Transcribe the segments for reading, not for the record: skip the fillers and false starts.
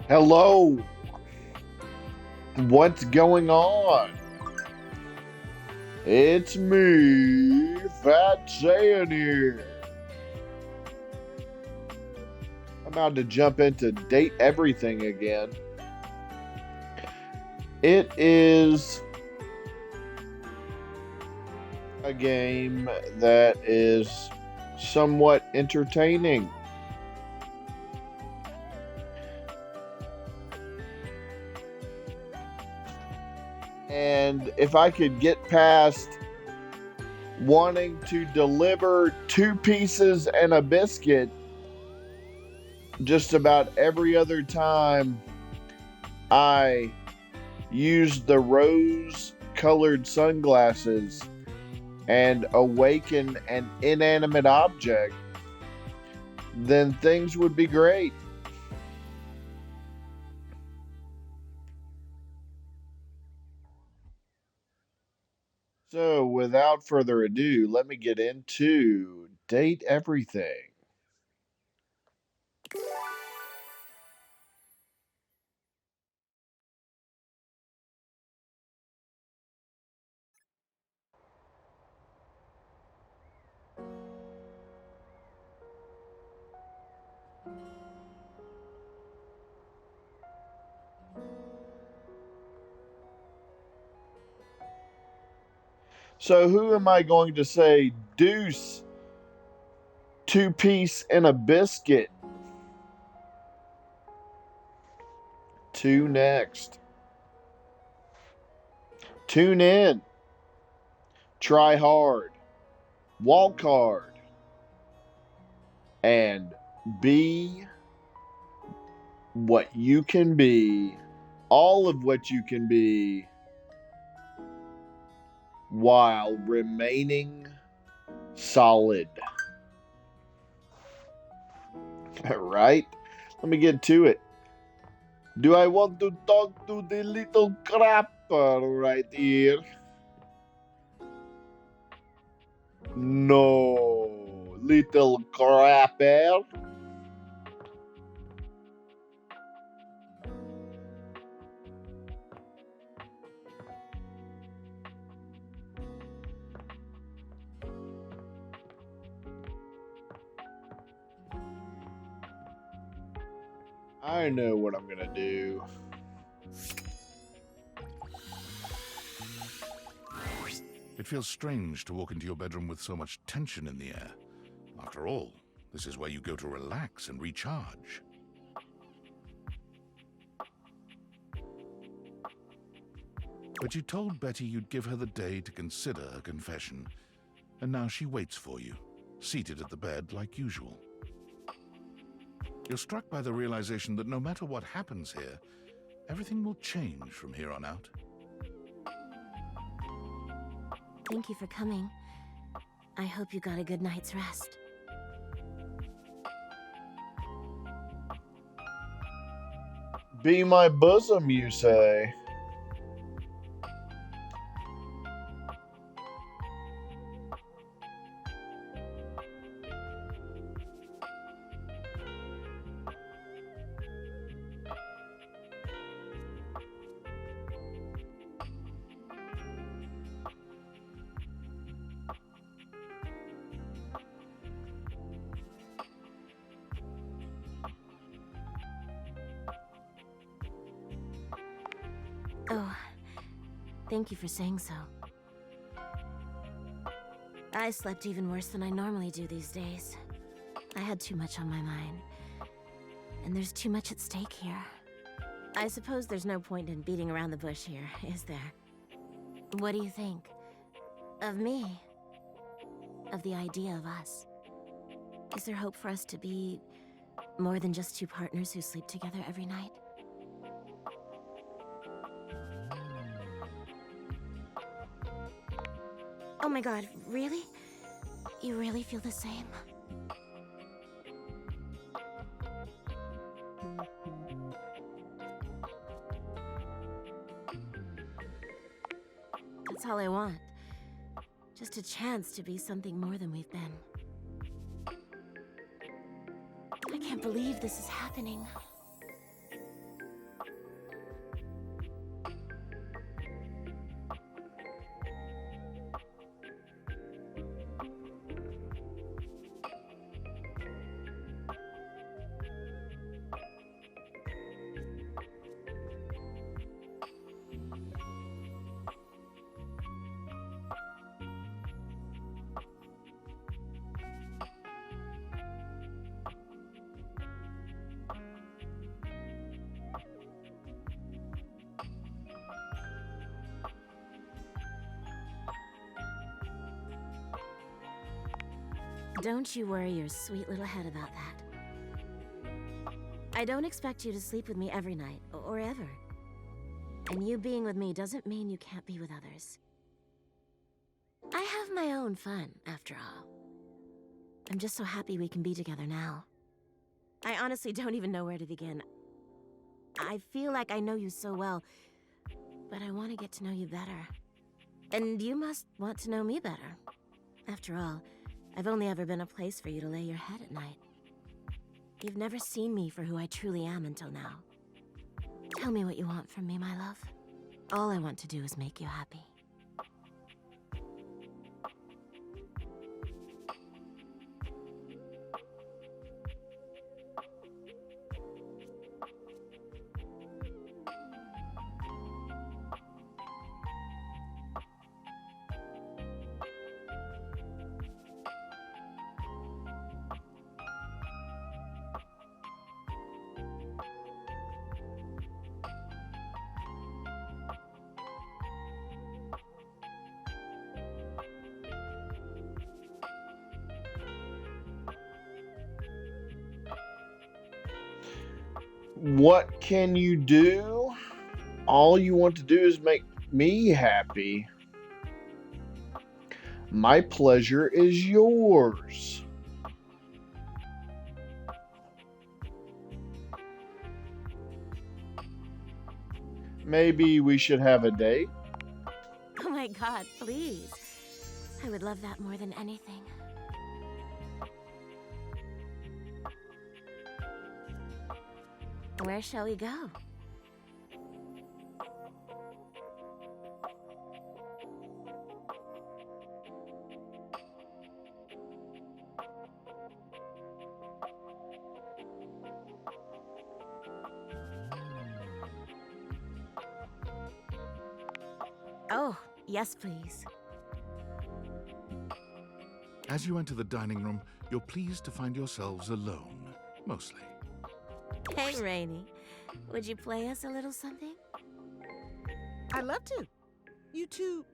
Hello, what's going on? It's me, PhatSaiyan here. I'm about to jump into Date Everything again. It is a game that is somewhat entertaining. And if I could get past wanting to deliver two pieces and a biscuit just about every other time I use the rose colored sunglasses and awaken an inanimate object, then things would be great. So, without further ado, let me get into Date Everything. So, who am I going to say deuce, two piece, and a biscuit to next? Tune in, try hard, walk hard, and be what you can be, all of what you can be, while remaining solid. Right? Let me get to it. Do I want to talk to the little crapper right here? No, little crapper. I know what I'm gonna do. It feels strange to walk into your bedroom with so much tension in the air. After all, this is where you go to relax and recharge. But you told Betty you'd give her the day to consider a confession, and now she waits for you, seated at the bed like usual. You're struck by the realization that no matter what happens here, everything will change from here on out. Thank you for coming. I hope you got a good night's rest. Be my bosom, you say? Oh, thank you for saying so. I slept even worse than I normally do these days. I had too much on my mind. And there's too much at stake here. I suppose there's no point in beating around the bush here, is there? What do you think? Of me? Of the idea of us? Is there hope for us to be more than just two partners who sleep together every night? Oh my god, really? You really feel the same? That's all I want. Just a chance to be something more than we've been. I can't believe this is happening. Don't you worry your sweet little head about that. I don't expect you to sleep with me every night, or ever. And you being with me doesn't mean you can't be with others. I have my own fun, after all. I'm just so happy we can be together now. I honestly don't even know where to begin. I feel like I know you so well, but I want to get to know you better. And you must want to know me better. After all, I've only ever been a place for you to lay your head at night. You've never seen me for who I truly am until now. Tell me what you want from me, my love. All I want to do is make you happy. What can you do? All you want to do is make me happy. My pleasure is yours. Maybe we should have a date? Oh my god, please. I would love that more than anything. Where shall we go? Oh, yes, please. As you enter the dining room, you're pleased to find yourselves alone, mostly. Hey, Rainy. Would you play us a little something? I'd love to. You two...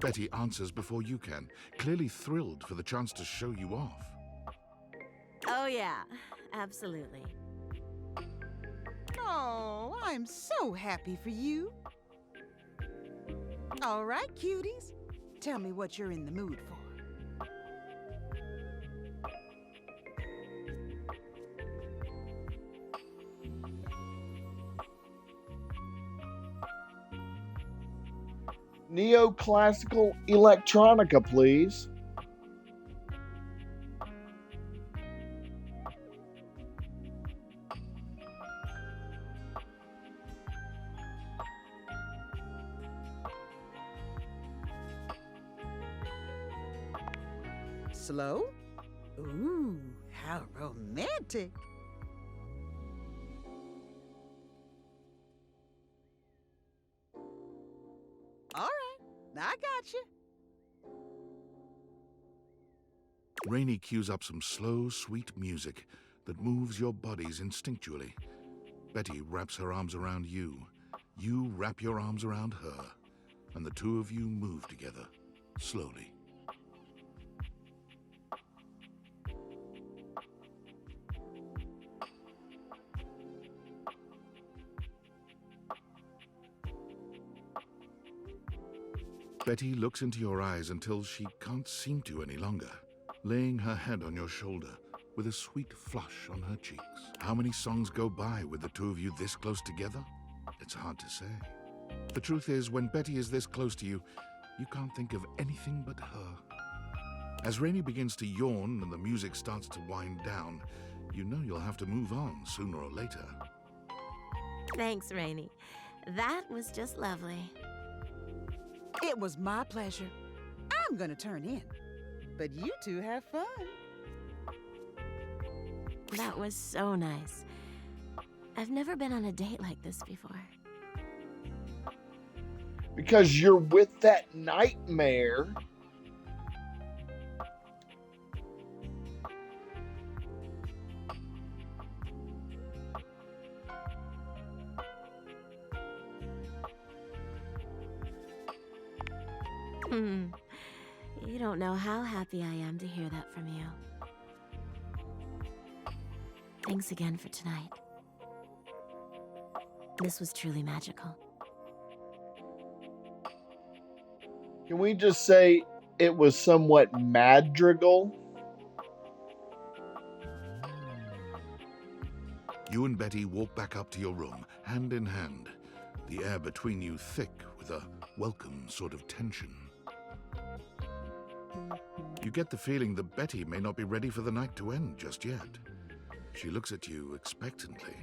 Betty answers before you can, clearly thrilled for the chance to show you off. Oh, yeah. Absolutely. Oh, I'm so happy for you. All right, cuties. Tell me what you're in the mood for. Neoclassical electronica, please. Slow? Ooh, how romantic. All right, I got you. Rainy cues up some slow, sweet music that moves your bodies instinctually. Betty wraps her arms around you. You wrap your arms around her, and the two of you move together, slowly. Betty looks into your eyes until she can't seem to any longer, laying her head on your shoulder with a sweet flush on her cheeks. How many songs go by with the two of you this close together? It's hard to say. The truth is, when Betty is this close to you, you can't think of anything but her. As Rainy begins to yawn and the music starts to wind down, you know you'll have to move on sooner or later. Thanks, Rainy. That was just lovely. It was my pleasure. I'm gonna turn in. But you two have fun. That was so nice. I've never been on a date like this before. Because you're with that nightmare. You don't know how happy I am to hear that from you. Thanks again for tonight. This was truly magical. Can we just say it was somewhat madrigal? You and Betty walk back up to your room, hand in hand, the air between you thick with a welcome sort of tension. You get the feeling that Betty may not be ready for the night to end just yet. She looks at you expectantly,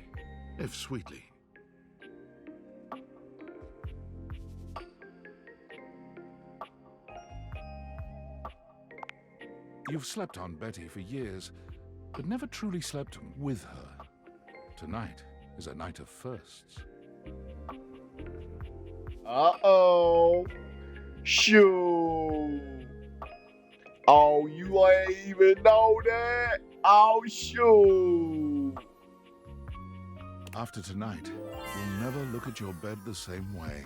if sweetly. You've slept on Betty for years, but never truly slept with her. Tonight is a night of firsts. Uh-oh. Shoo. Oh, you ain't even know that? Oh, shoo. After tonight, you'll never look at your bed the same way.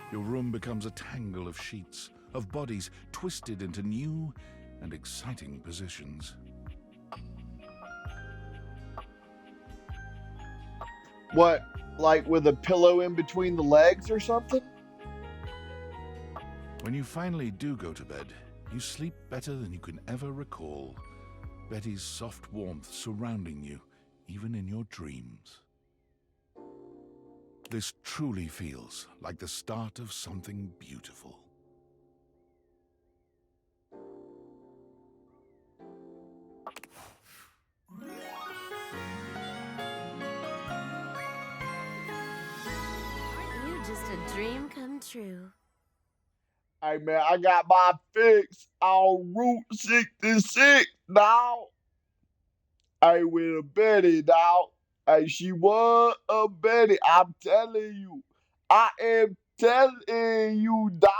Your room becomes a tangle of sheets, of bodies twisted into new and exciting positions. What, like with a pillow in between the legs or something? When you finally do go to bed, you sleep better than you can ever recall. Betty's soft warmth surrounding you, even in your dreams. This truly feels like the start of something beautiful. You just a dream come true. Hey, man, I got my fix on Route 66, dawg. Hey, with a Betty, dawg. Hey, she was a Betty. I'm telling you. I am telling you, dawg.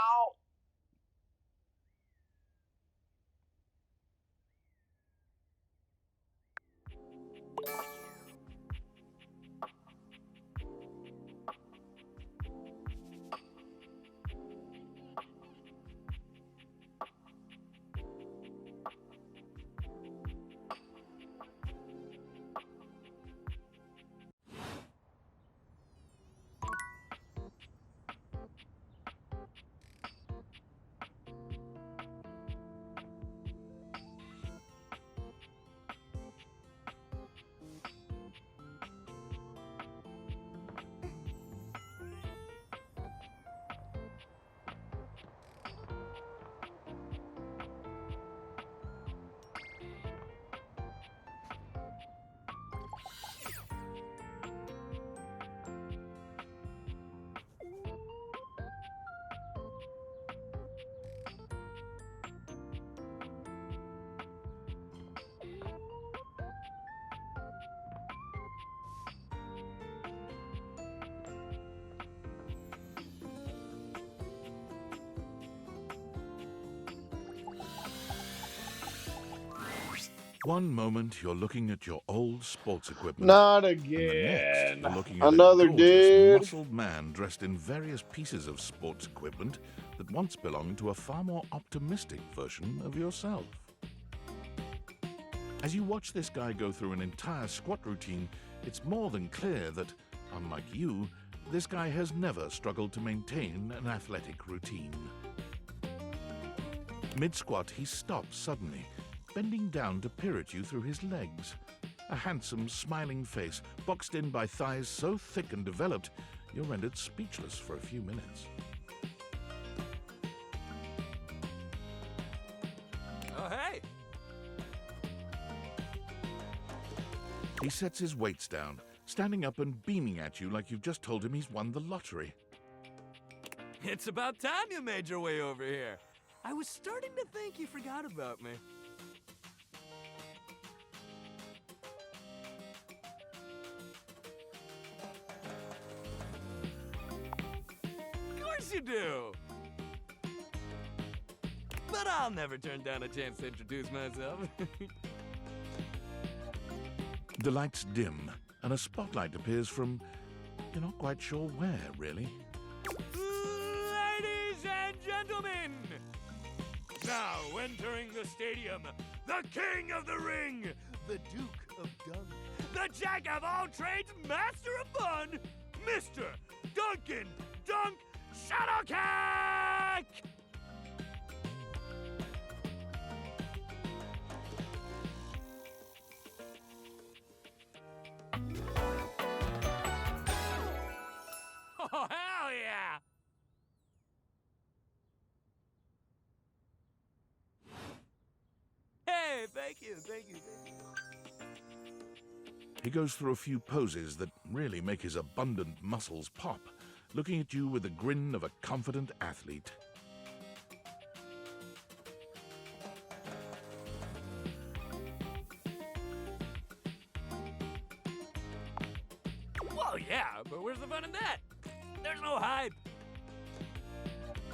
One moment you're looking at your old sports equipment. Not And the next, again. you're looking at Another a gorgeous, dude. muscled man dressed in various pieces of sports equipment that once belonged to a far more optimistic version of yourself. As you watch this guy go through an entire squat routine, it's more than clear that, unlike you, this guy has never struggled to maintain an athletic routine. Mid-squat, he stops suddenly, bending down to peer at you through his legs. A handsome, smiling face, boxed in by thighs so thick and developed, you're rendered speechless for a few minutes. Oh, hey! He sets his weights down, standing up and beaming at you like you've just told him he's won the lottery. It's about time you made your way over here. I was starting to think you forgot about me. Of course you do! But I'll never turn down a chance to introduce myself. The lights dim, and a spotlight appears from, you're not quite sure where, really. Ladies and gentlemen, now entering the stadium, the king of the ring, the Duke of Dunk, the jack of all trades, master of fun, Mr. Duncan Dunk Shuttlecock! Oh, hell yeah! Hey, thank you. He goes through a few poses that really make his abundant muscles pop, looking at you with the grin of a confident athlete. Well, yeah, but where's the fun in that? There's no hype.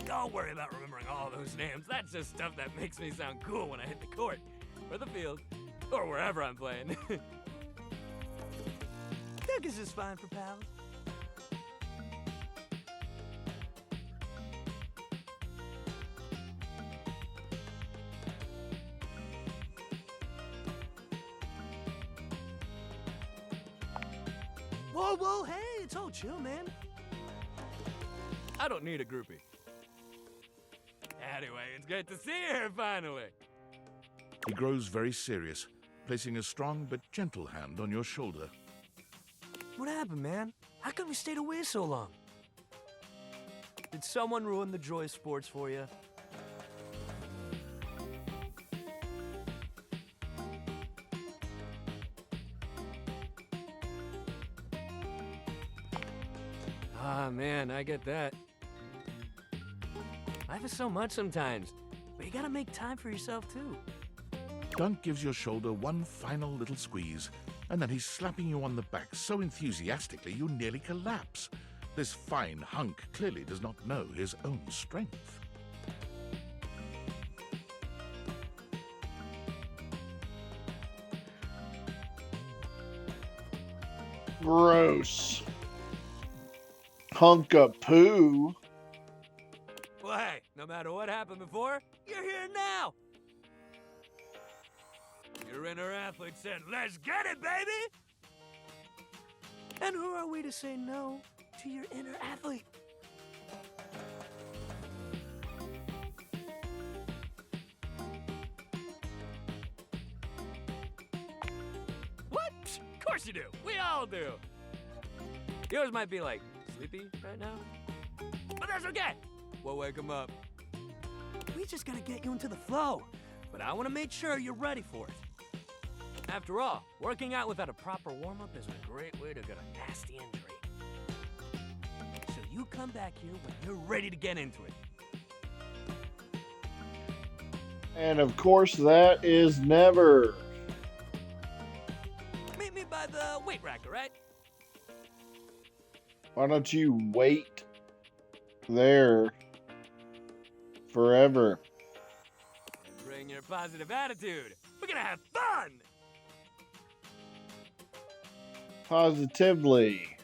Don't worry about remembering all those names. That's just stuff that makes me sound cool when I hit the court, or the field, or wherever I'm playing. Dunk is just fine for pals. Whoa, hey, it's all chill, man. I don't need a groupie. Anyway, it's good to see you here finally. He grows very serious, placing a strong but gentle hand on your shoulder. What happened, man? How come you stayed away so long? Did someone ruin the joy of sports for you? Ah, man, I get that. Life is so much sometimes, but you gotta make time for yourself, too. Dunk gives your shoulder one final little squeeze, and then he's slapping you on the back so enthusiastically you nearly collapse. This fine hunk clearly does not know his own strength. Gross. Hunk of poo. Well, hey, no matter what happened before, you're here now. Your inner athlete said, "Let's get it, baby!" And who are we to say no to your inner athlete? What? Of course you do. We all do. Yours might be like sleepy right now, but that's okay. We'll wake him up. We just gotta get you into the flow, but I want to make sure you're ready for it. After all, working out without a proper warm-up is a great way to get a nasty injury. So you come back here when you're ready to get into it. And of course, that is never. Meet me by the weight rack, all right? Why don't you wait there forever? Bring your positive attitude. We're gonna have fun! Positively.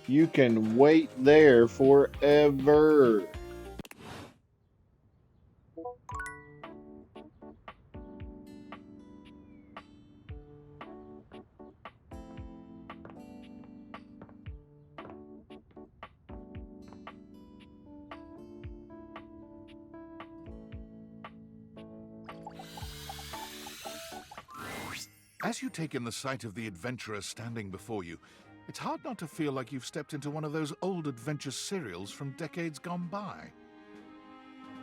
You can wait there forever. As you take in the sight of the adventurer standing before you, it's hard not to feel like you've stepped into one of those old adventure serials from decades gone by.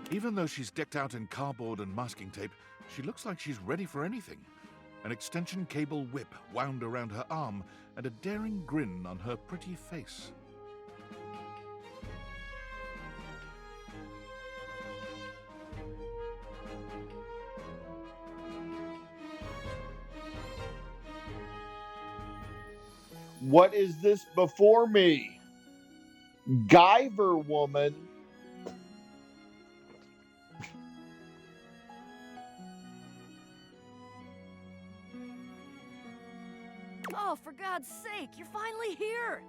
Even though she's decked out in cardboard and masking tape, she looks like she's ready for anything. An extension cable whip wound around her arm and a daring grin on her pretty face. What is this before me? Guyver woman. Oh, for God's sake, you're finally here!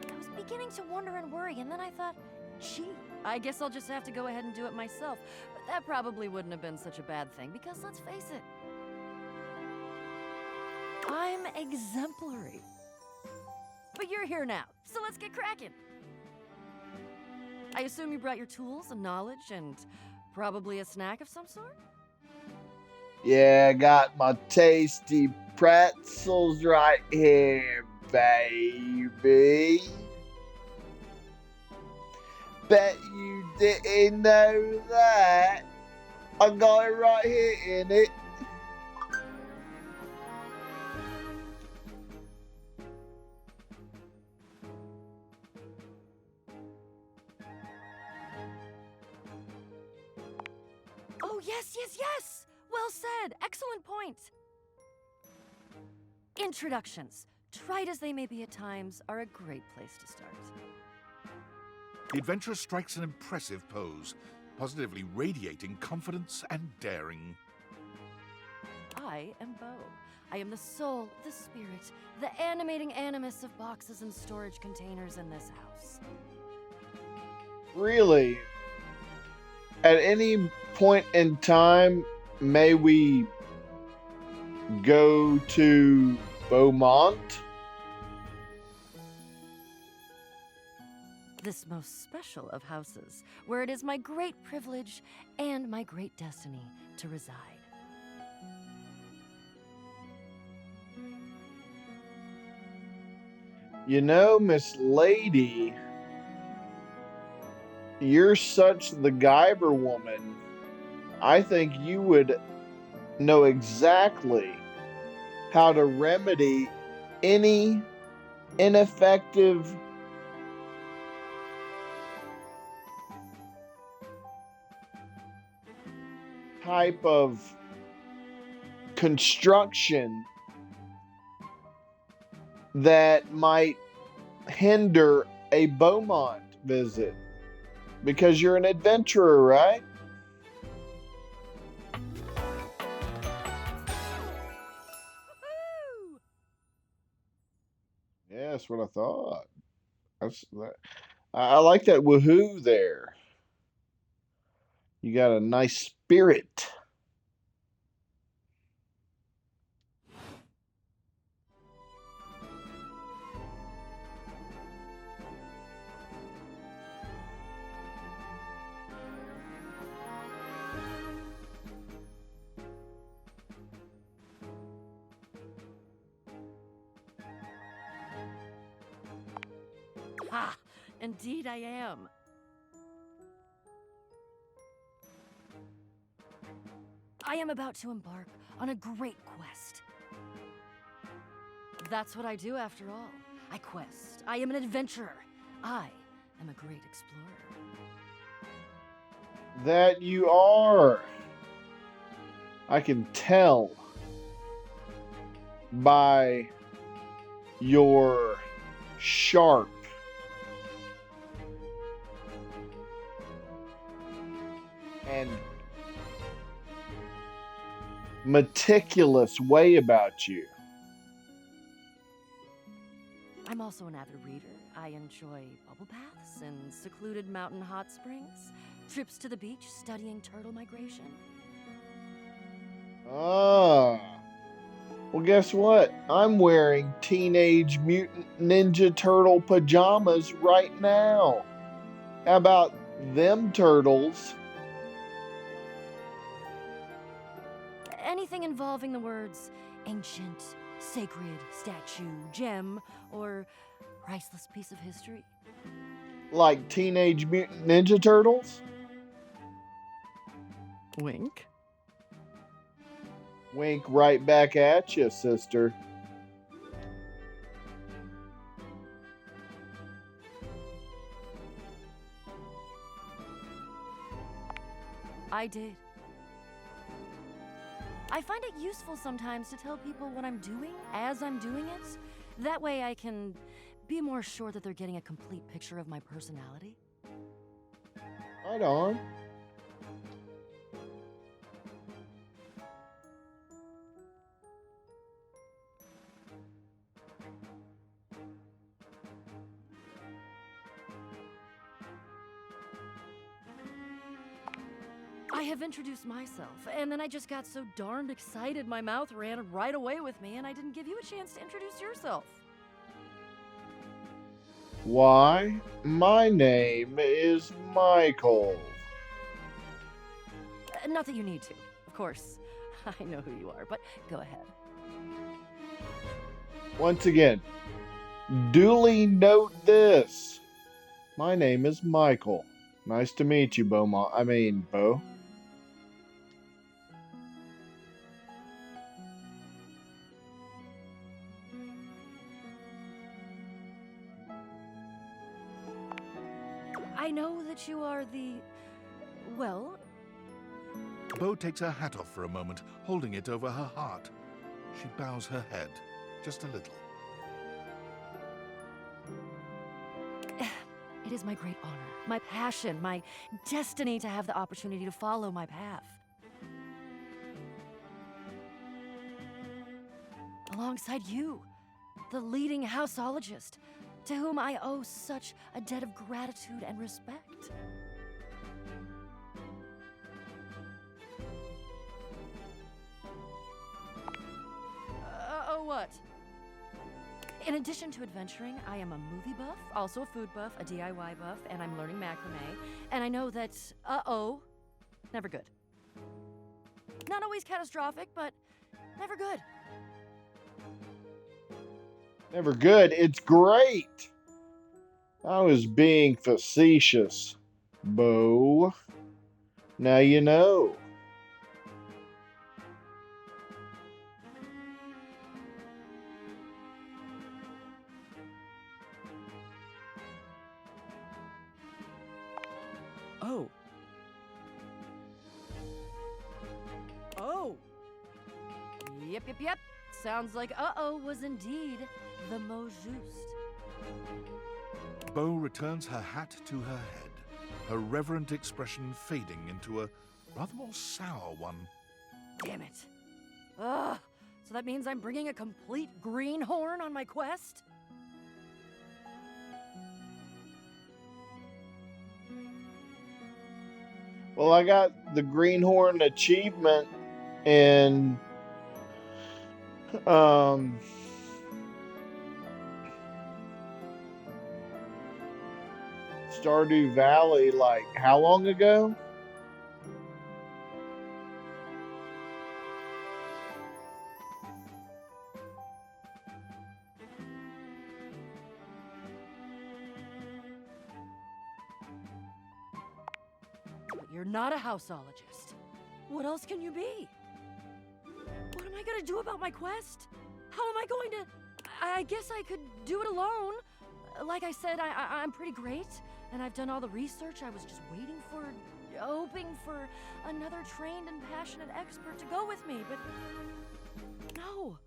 I was beginning to wonder and worry, and then I thought, gee, I guess I'll just have to go ahead and do it myself. But that probably wouldn't have been such a bad thing, because let's face it, I'm exemplary. But you're here now, so let's get cracking. I assume you brought your tools and knowledge and probably a snack of some sort? Yeah, I got my tasty pretzels right here, baby. Bet you didn't know that. I got it right here in it. Oh, yes, yes, yes! Well said. Excellent point. Introductions, trite as they may be at times, are a great place to start. The adventurer strikes an impressive pose, positively radiating confidence and daring. I am Bo. I am the soul, the spirit, the animating animus of boxes and storage containers in this house. Really? At any point in time, may we go to Beaumont? This most special of houses, where it is my great privilege and my great destiny to reside. You know, Miss Lady, you're such the Guyver woman. I think you would know exactly how to remedy any ineffective type of construction that might hinder a Beaumont visit. Because you're an adventurer, right? Woo! Yeah, that's what I thought. I like that woohoo there. You got a nice spirit. Ha! Indeed I am. I am about to embark on a great quest. That's what I do after all. I quest. I am an adventurer. I am a great explorer. That you are. I can tell by your sharp and meticulous way about you. I'm also an avid reader. I enjoy bubble baths and secluded mountain hot springs, trips to the beach studying turtle migration. Ah. Well, guess what? I'm wearing Teenage Mutant Ninja Turtle pajamas right now. How about them turtles? Anything involving the words ancient, sacred, statue, gem, or priceless piece of history. Like Teenage Mutant Ninja Turtles? Wink. Wink right back at you, sister. I did. I find it useful sometimes to tell people what I'm doing as I'm doing it. That way I can be more sure that they're getting a complete picture of my personality. Right on. I have introduced myself, and then I just got so darned excited my mouth ran right away with me, and I didn't give you a chance to introduce yourself. Why, my name is Michael. Not that you need to, of course. I know who you are, but go ahead. Once again, duly note this. My name is Michael. Nice to meet you, Bo. Bo. I know that you are the... well... Bo takes her hat off for a moment, holding it over her heart. She bows her head, just a little. It is my great honor, my passion, my destiny to have the opportunity to follow my path. Alongside you, the leading houseologist, to whom I owe such a debt of gratitude and respect. What? In addition to adventuring, I am a movie buff, also a food buff, a DIY buff, and I'm learning macrame. And I know that, never good. Not always catastrophic, but never good. Never good. It's great. I was being facetious, Bo. Now you know. Oh. Oh. Yep. Sounds like was indeed the mot juste. Bo returns her hat to her head, her reverent expression fading into a rather more sour one. Damn it. Ugh. So that means I'm bringing a complete greenhorn on my quest? Well, I got the Greenhorn achievement in Stardew Valley like how long ago? But you're not a houseologist. What else can you be? What am I gonna do about my quest? How am I going to... I guess I could do it alone. Like I said, I'm pretty great, and I've done all the research. I was just hoping for another trained and passionate expert to go with me, but no.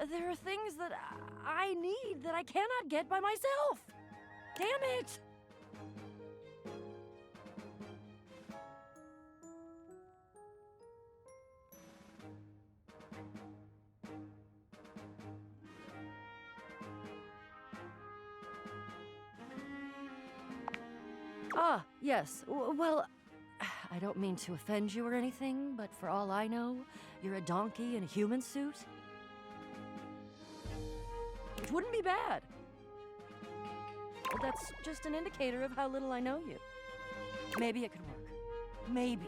There are things that I need that I cannot get by myself. Damn it! Ah, yes. Well, I don't mean to offend you or anything, but for all I know, you're a donkey in a human suit. Which wouldn't be bad. But that's just an indicator of how little I know you. Maybe it could work. Maybe.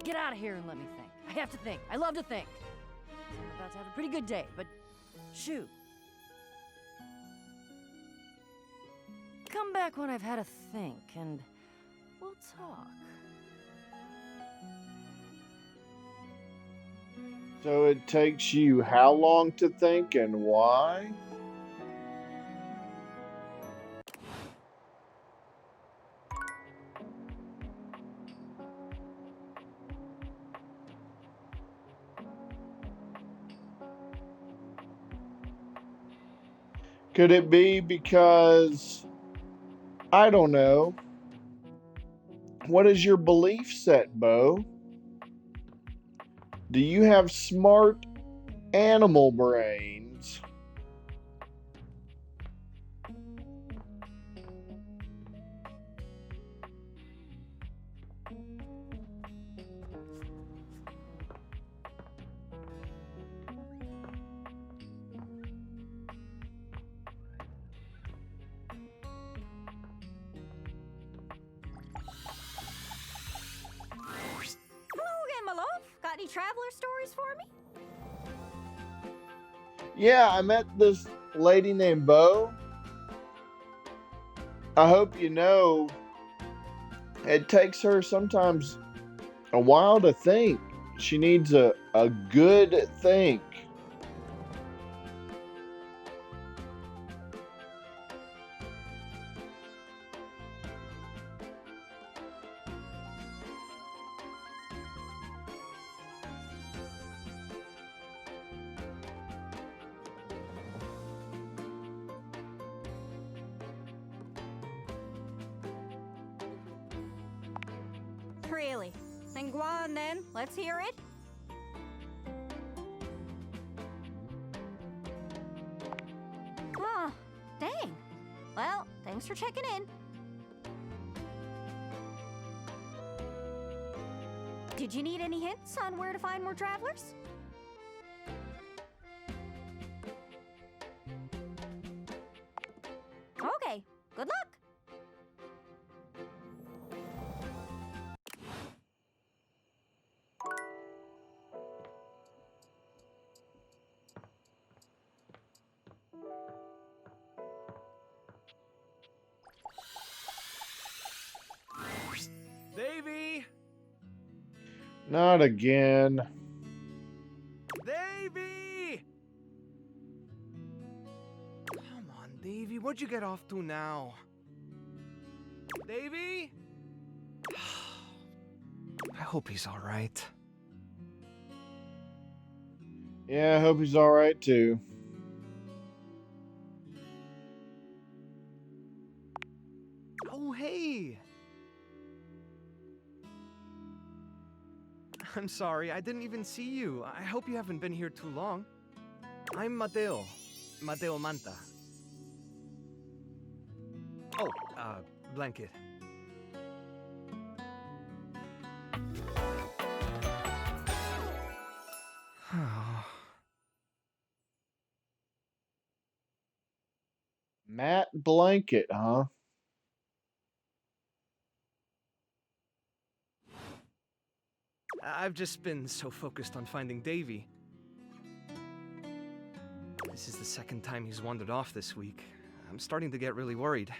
Get out of here and let me think. I have to think. I love to think. I'm about to have a pretty good day, but shoot. Come back when I've had a think, and we'll talk. So it takes you how long to think and why? Could it be because, I don't know, what is your belief set, Bo? Do you have smart animal brains? traveler stories for me? Yeah, I met this lady named Bo. I hope you know it takes her sometimes a while to think. She needs a good think. Really? Then go on then. Let's hear it. Oh, dang. Well, thanks for checking in. Did you need any hints on where to find more travelers? Okay, good luck. Davy! Not again. Davy! Come on, Davy, what'd you get off to now? Davy? I hope he's all right. Yeah, I hope he's alright too. Oh, hey! I'm sorry, I didn't even see you. I hope you haven't been here too long. I'm Mateo. Mateo Manta. Oh, blanket. Matt Blanket, huh? I've just been so focused on finding Davy. This is the second time he's wandered off this week. I'm starting to get really worried.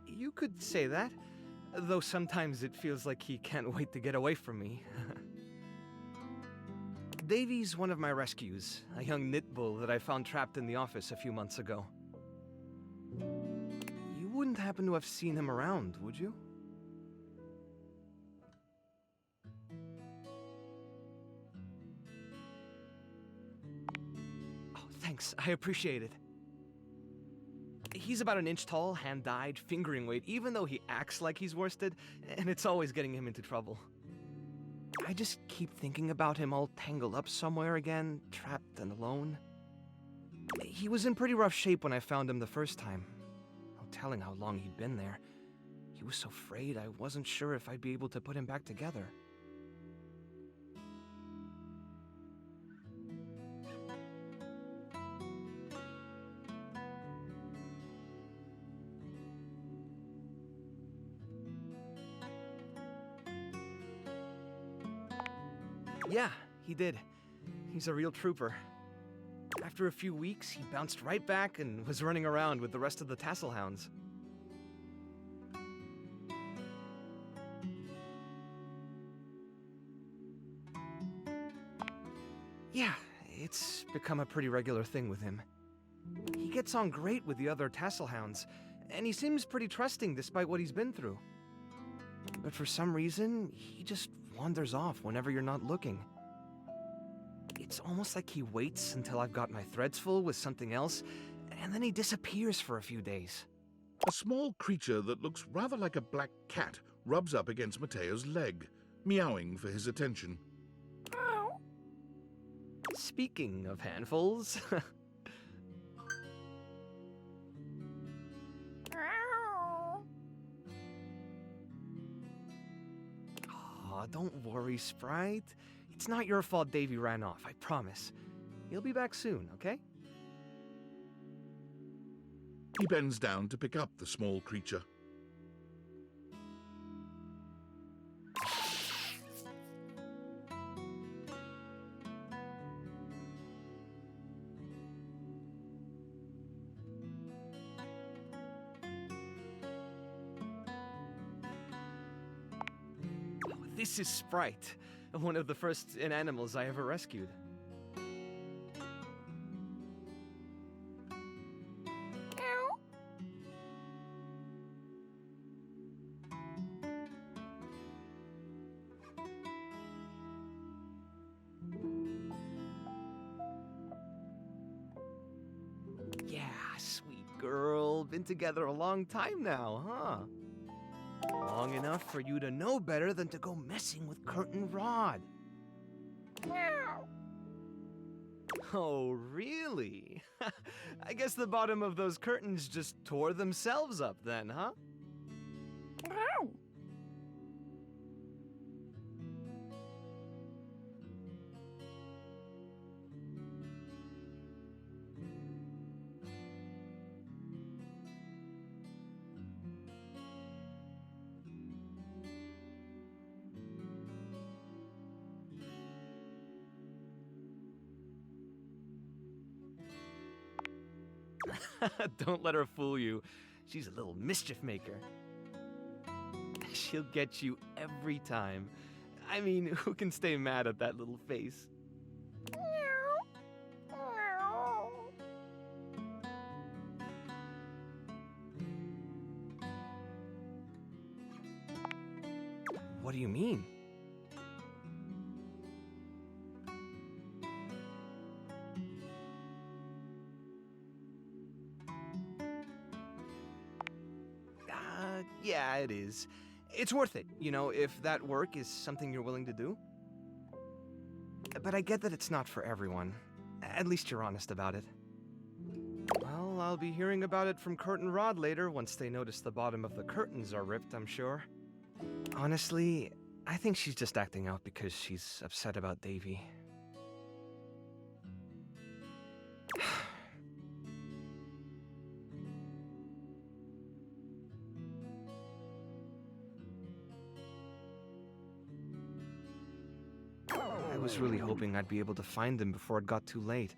You could say that, though sometimes it feels like he can't wait to get away from me. Davy's one of my rescues, a young knit bull that I found trapped in the office a few months ago. You wouldn't happen to have seen him around, would you? Oh, thanks. I appreciate it. He's about an inch tall, hand-dyed, fingering weight, even though he acts like he's worsted, and it's always getting him into trouble. I just keep thinking about him all tangled up somewhere again, trapped and alone. He was in pretty rough shape when I found him the first time. No telling how long he'd been there. He was so frayed I wasn't sure if I'd be able to put him back together. Yeah, he did. He's a real trooper. After a few weeks, he bounced right back and was running around with the rest of the tassel hounds. Yeah, it's become a pretty regular thing with him. He gets on great with the other tassel hounds, and he seems pretty trusting despite what he's been through. But for some reason, he just wanders off whenever you're not looking. It's almost like he waits until I've got my threads full with something else, and then he disappears for a few days. A small creature that looks rather like a black cat rubs up against Mateo's leg, meowing for his attention. Speaking of handfuls... Aw, don't worry, Sprite. It's not your fault Davy ran off, I promise. He'll be back soon, okay? He bends down to pick up the small creature. This is Sprite, one of the first inanimals I ever rescued. Yeah, sweet girl. Been together a long time now, huh? Long enough for you to know better than to go messing with Curtain Rod. Oh, really? I guess the bottom of those curtains just tore themselves up then, huh? Don't let her fool you. She's a little mischief maker. She'll get you every time. I mean, who can stay mad at that little face? What do you mean? Yeah, it is. It's worth it, you know, if that work is something you're willing to do. But I get that it's not for everyone. At least you're honest about it. Well, I'll be hearing about it from Curtain Rod later once they notice the bottom of the curtains are ripped, I'm sure. Honestly, I think she's just acting out because she's upset about Davy. I was really hoping I'd be able to find them before it got too late.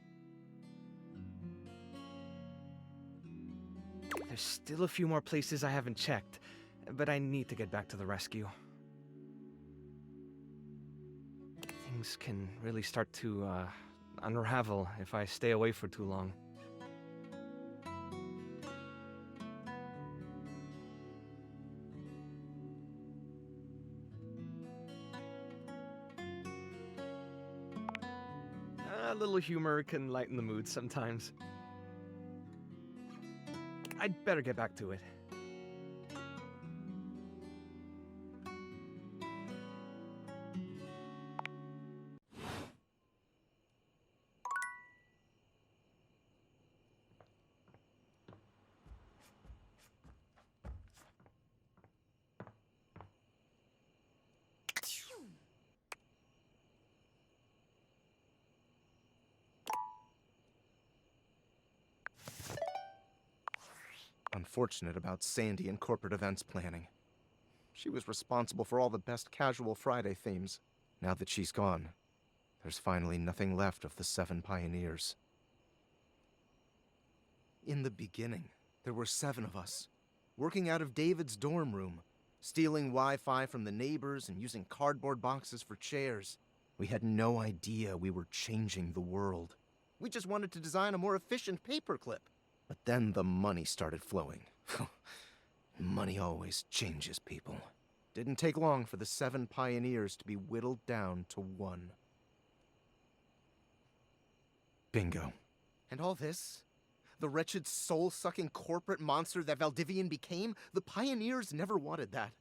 There's still a few more places I haven't checked, but I need to get back to the rescue. Things can really start to, unravel if I stay away for too long. A little humor can lighten the mood sometimes. I'd better get back to it. Unfortunate about Sandy and corporate events planning. She was responsible for all the best casual Friday themes. Now that she's gone, there's finally nothing left of the 7 pioneers. In the beginning, there were 7 of us, working out of David's dorm room, stealing Wi-Fi from the neighbors and using cardboard boxes for chairs. We had no idea we were changing the world. We just wanted to design a more efficient paperclip. But then the money started flowing. Money always changes people. Didn't take long for the 7 pioneers to be whittled down to 1. Bingo. And all this? The wretched soul-sucking corporate monster that Valdivian became? The pioneers never wanted that.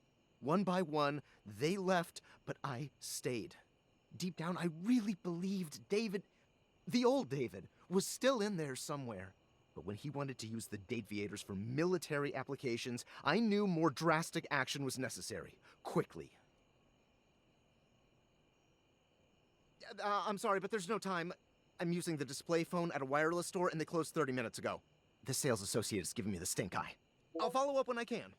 One by one, they left, but I stayed. Deep down, I really believed David, the old David, was still in there somewhere. But when he wanted to use the Dateviators for military applications, I knew more drastic action was necessary. Quickly. I'm sorry, but there's no time. I'm using the display phone at a wireless store and they closed 30 minutes ago. The sales associate is giving me the stink eye. I'll follow up when I can.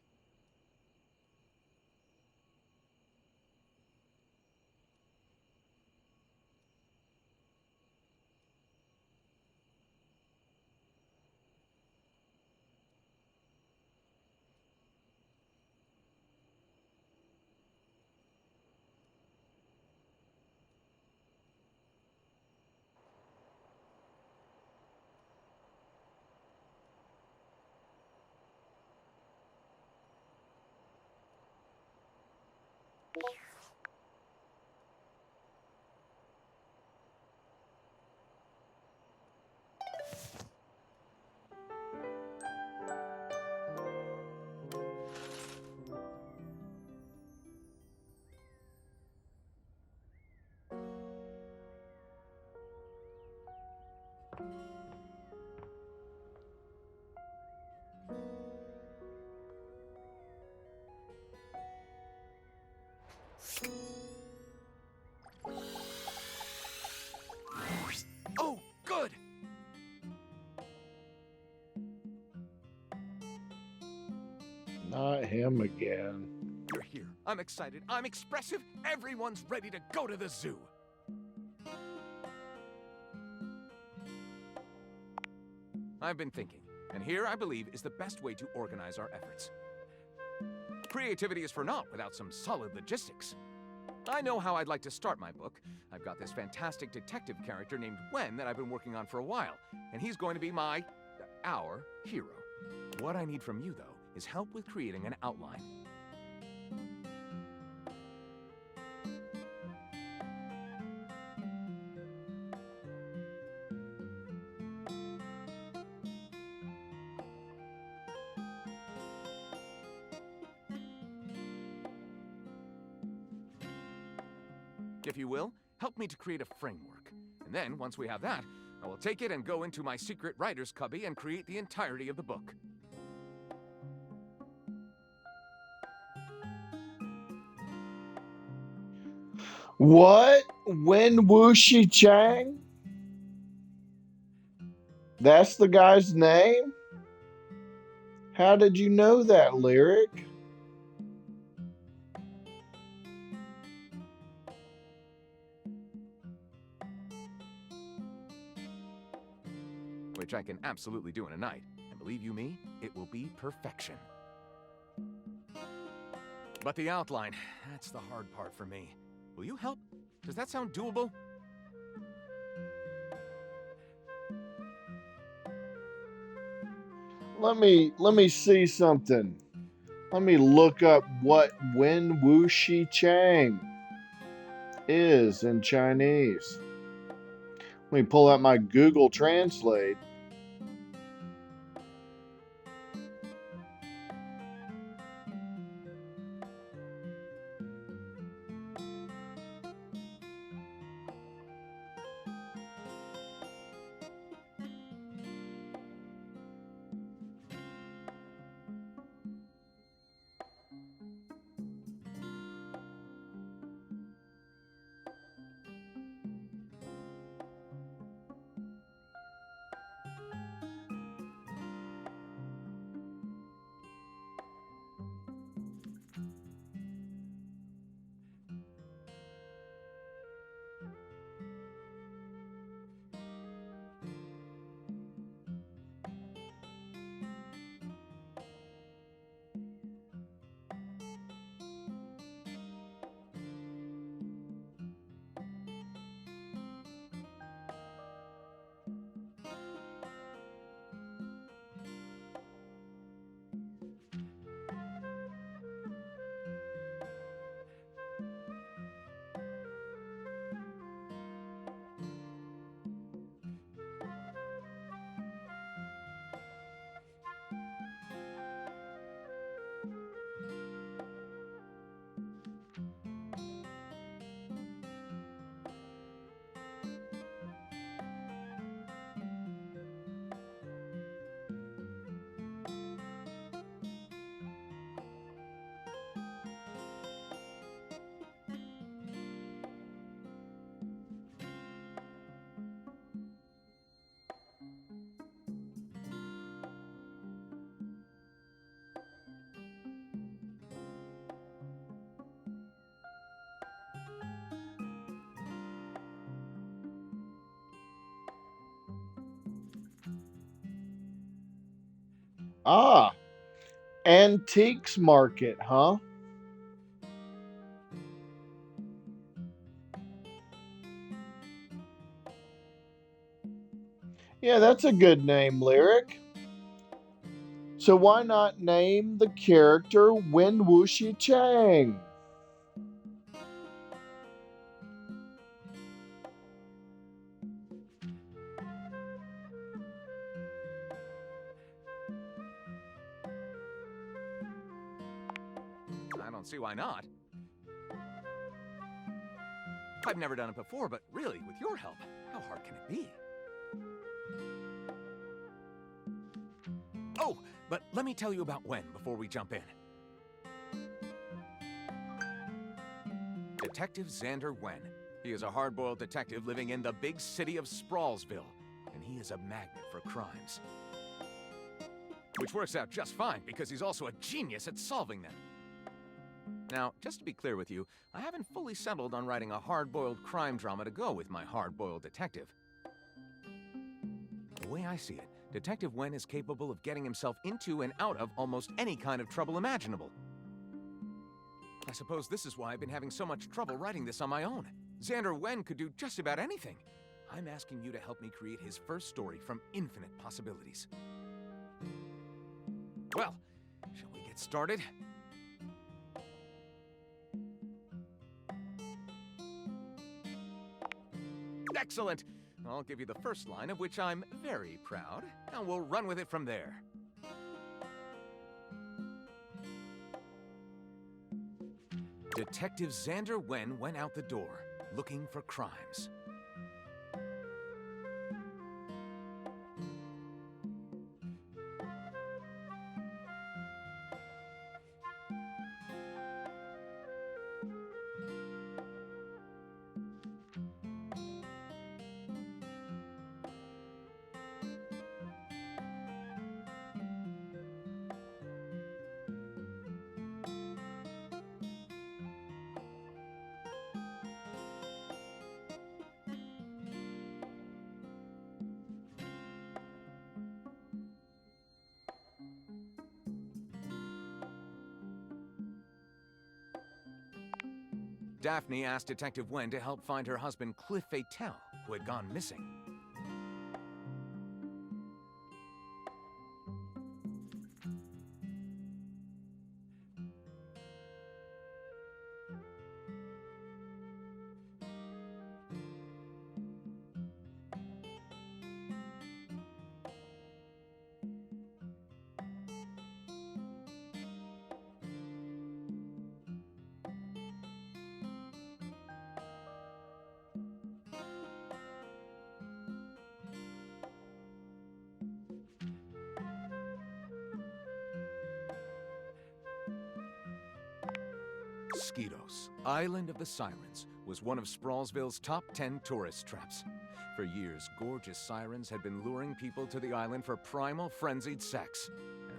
Oh, good! Not him again. You're here. I'm excited. I'm expressive. Everyone's ready to go to the zoo. I've been thinking, and here I believe is the best way to organize our efforts. Creativity is for naught without some solid logistics. I know how I'd like to start my book. I've got this fantastic detective character named Wen that I've been working on for a while, and he's going to be our hero. What I need from you, though, is help with creating an outline. If you will, help me to create a framework. And then, once we have that, I will take it and go into my secret writer's cubby and create the entirety of the book. What? Wen Wuxi Chang? That's the guy's name? How did you know that, Lyric? Which I can absolutely do in a night. And believe you me, it will be perfection. But the outline, that's the hard part for me. Will you help? Does that sound doable? Let me see something. Let me look up what Wen Wuxi Chang is in Chinese. Let me pull out my Google Translate. Ah, antiques market, huh? Yeah, that's a good name, Lyric. So why not name the character Wen Wuxi Chang? I don't see why not. I've never done it before, but really, with your help, how hard can it be? Oh, but let me tell you about Wen before we jump in. Detective Xander Wen. He is a hard-boiled detective living in the big city of Sprawlsville, and he is a magnet for crimes. Which works out just fine, because he's also a genius at solving them. Now, just to be clear with you, I haven't fully settled on writing a hard-boiled crime drama to go with my hard-boiled detective. The way I see it, Detective Wen is capable of getting himself into and out of almost any kind of trouble imaginable. I suppose this is why I've been having so much trouble writing this on my own. Xander Wen could do just about anything. I'm asking you to help me create his first story from infinite possibilities. Well, shall we get started? Excellent! I'll give you the first line, of which I'm very proud, and we'll run with it from there. Detective Xander Wen went out the door, looking for crimes. Daphne asked Detective Wen to help find her husband Cliff Fatale, who had gone missing. Skidos, Island of the Sirens, was one of Sprawlsville's top 10 tourist traps. For years, gorgeous sirens had been luring people to the island for primal, frenzied sex,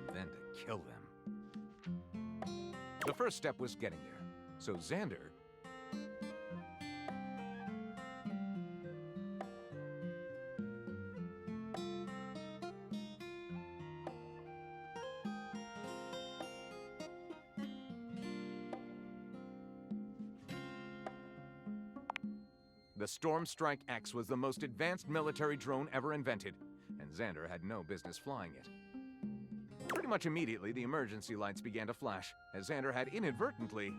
and then to kill them. The first step was getting there, so Xander... The Storm Strike X was the most advanced military drone ever invented, and Xander had no business flying it. Pretty much immediately, the emergency lights began to flash, as Xander had inadvertently...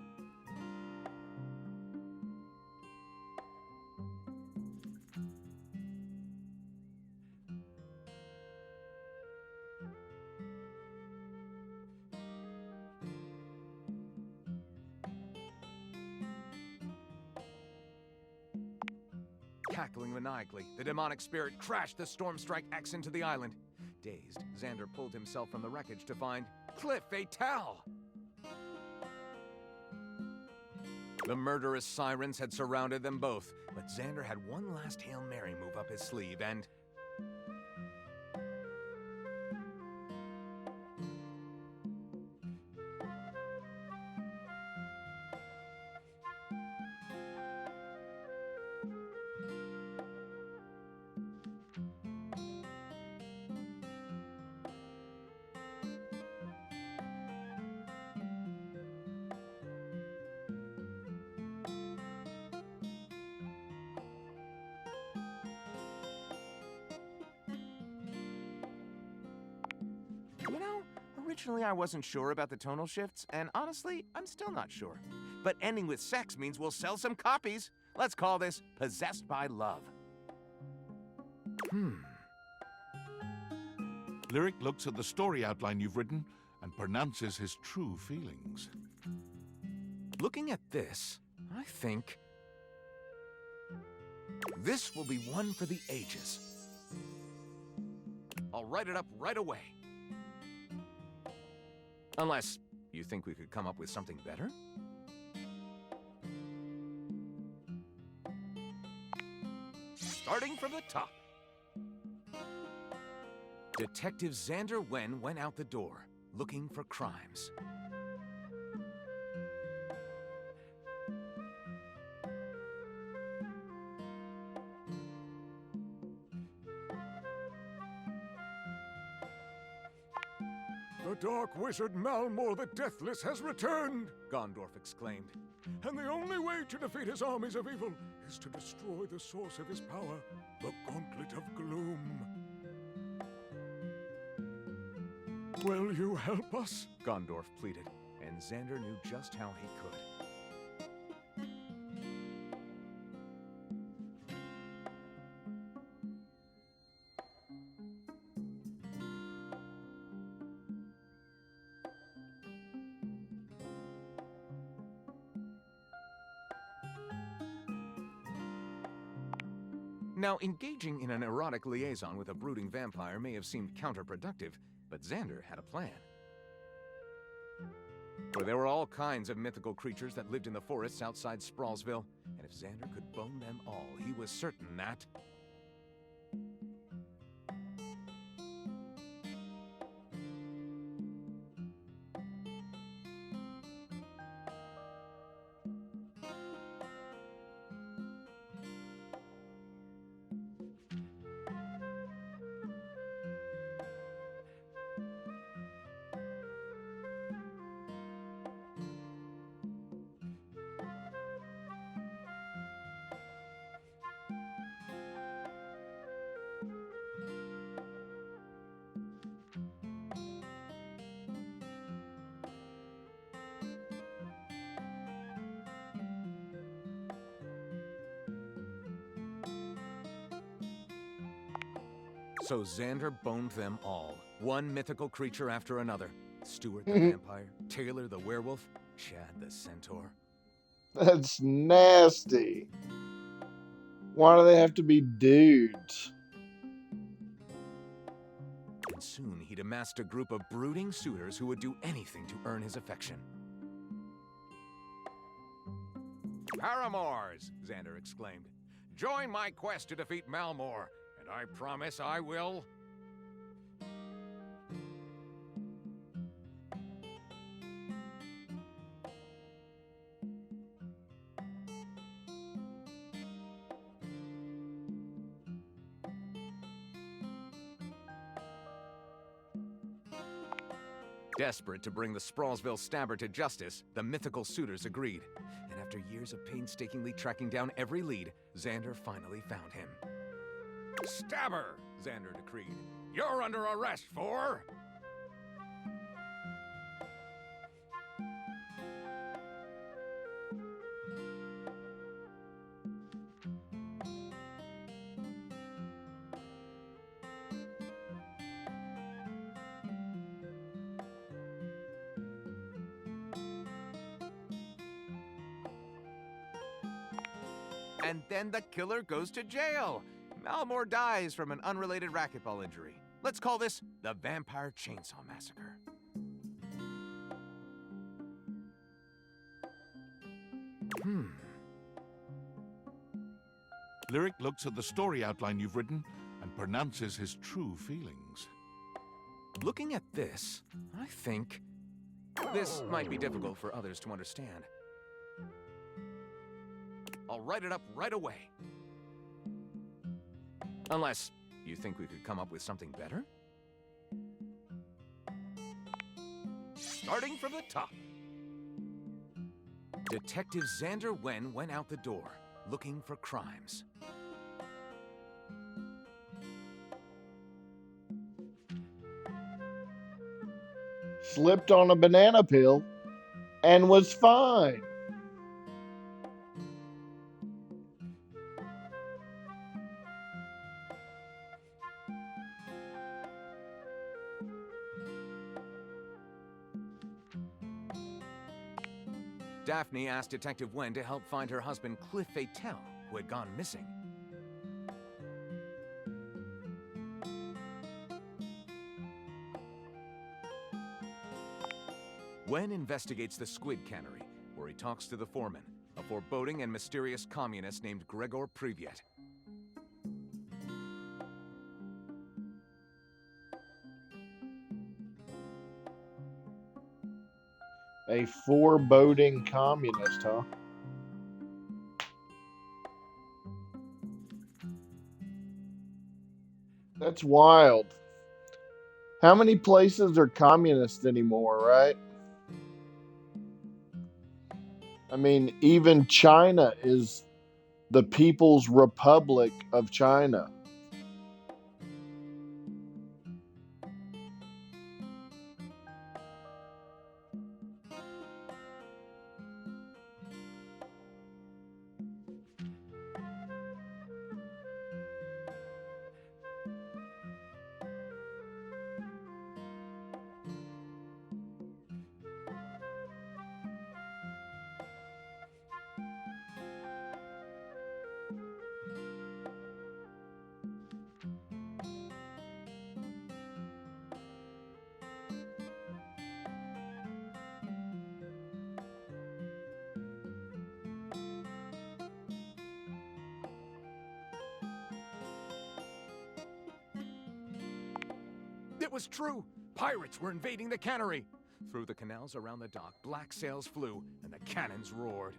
Cackling maniacally, the demonic spirit crashed the Storm Strike X into the island. Dazed, Xander pulled himself from the wreckage to find Cliff Fatale! The murderous sirens had surrounded them both, but Xander had one last Hail Mary move up his sleeve and... You know, originally I wasn't sure about the tonal shifts, and honestly, I'm still not sure. But ending with sex means we'll sell some copies. Let's call this Possessed by Love. Lyric looks at the story outline you've written and pronounces his true feelings. Looking at this, I think this will be one for the ages. I'll write it up right away. Unless you think we could come up with something better? Starting from the top. Detective Xander Wen went out the door, looking for crimes. The Dark Wizard Malmor the Deathless has returned, Gondorf exclaimed. And the only way to defeat his armies of evil is to destroy the source of his power, the Gauntlet of Gloom. Will you help us? Gondorf pleaded, and Xander knew just how he could. Now, engaging in an erotic liaison with a brooding vampire may have seemed counterproductive, but Xander had a plan. For there were all kinds of mythical creatures that lived in the forests outside Sprawlsville, and if Xander could bone them all, he was certain that... So Xander boned them all, one mythical creature after another. Stuart the vampire, Taylor the werewolf, Chad the centaur. That's nasty. Why do they have to be dudes? And soon he'd amassed a group of brooding suitors who would do anything to earn his affection. Paramours, Xander exclaimed. Join my quest to defeat Malmor, and I promise I will... Desperate to bring the Sprawlsville stabber to justice, the mythical suitors agreed. And after years of painstakingly tracking down every lead, Xander finally found him. Stabber, Xander decreed. You're under arrest for... And then the killer goes to jail. Malmor dies from an unrelated racquetball injury. Let's call this the Vampire Chainsaw Massacre. Lyric looks at the story outline you've written and pronounces his true feelings. Looking at this, I think this might be difficult for others to understand. I'll write it up right away. Unless you think we could come up with something better? Starting from the top. Detective Xander Wen went out the door, looking for crimes. slipped on a banana peel, and was fine. Daphne asked Detective Wen to help find her husband Cliff Fatel, who had gone missing. Wen investigates the squid cannery, where he talks to the foreman, a foreboding and mysterious communist named Gregor Privyet. A foreboding communist, huh? That's wild. How many places are communist anymore, right? I mean, even China is the People's Republic of China. It was true! Pirates were invading the cannery! Through the canals around the dock, black sails flew, and the cannons roared.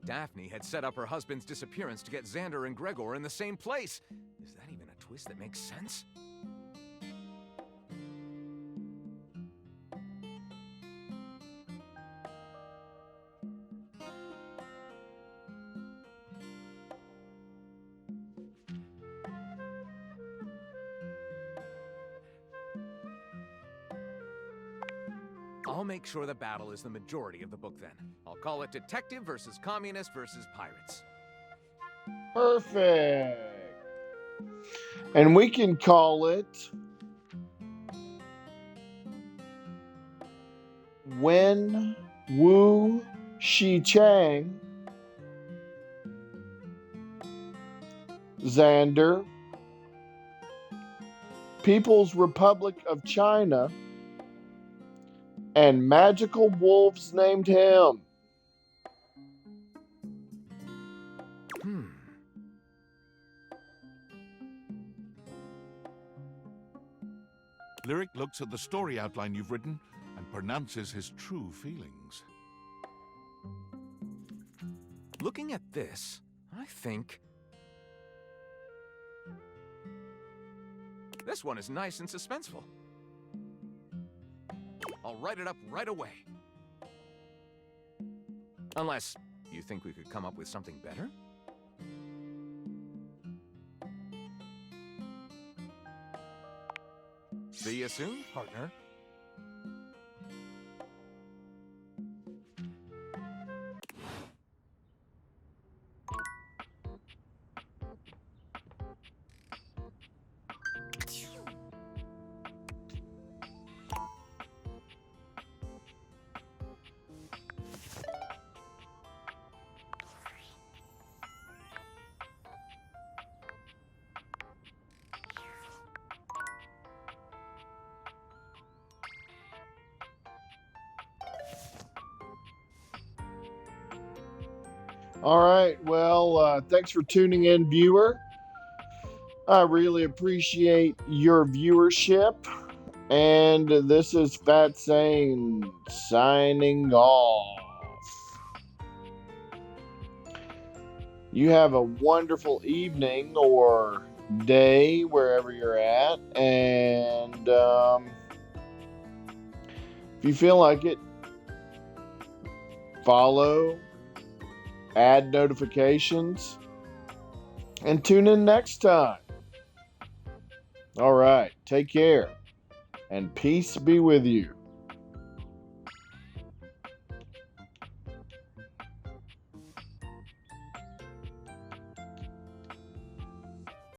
Daphne had set up her husband's disappearance to get Xander and Gregor in the same place. Is that even a twist that makes sense? I'll make sure the battle is the majority of the book then. I'll call it Detective versus Communist versus Pirates. Perfect. And we can call it Wen Wu Shi Chang, Xander, People's Republic of China, and magical wolves named him. Lyric looks at the story outline you've written and pronounces his true feelings. Looking at this, I think... this one is nice and suspenseful. I'll write it up right away. Unless you think we could come up with something better? See you soon, partner. All right. Well, thanks for tuning in, viewer. I really appreciate your viewership. And this is PhatSaiyan signing off. You have a wonderful evening or day wherever you're at. And if you feel like it, follow, add notifications, and tune in next time. All right. Take care. And peace be with you.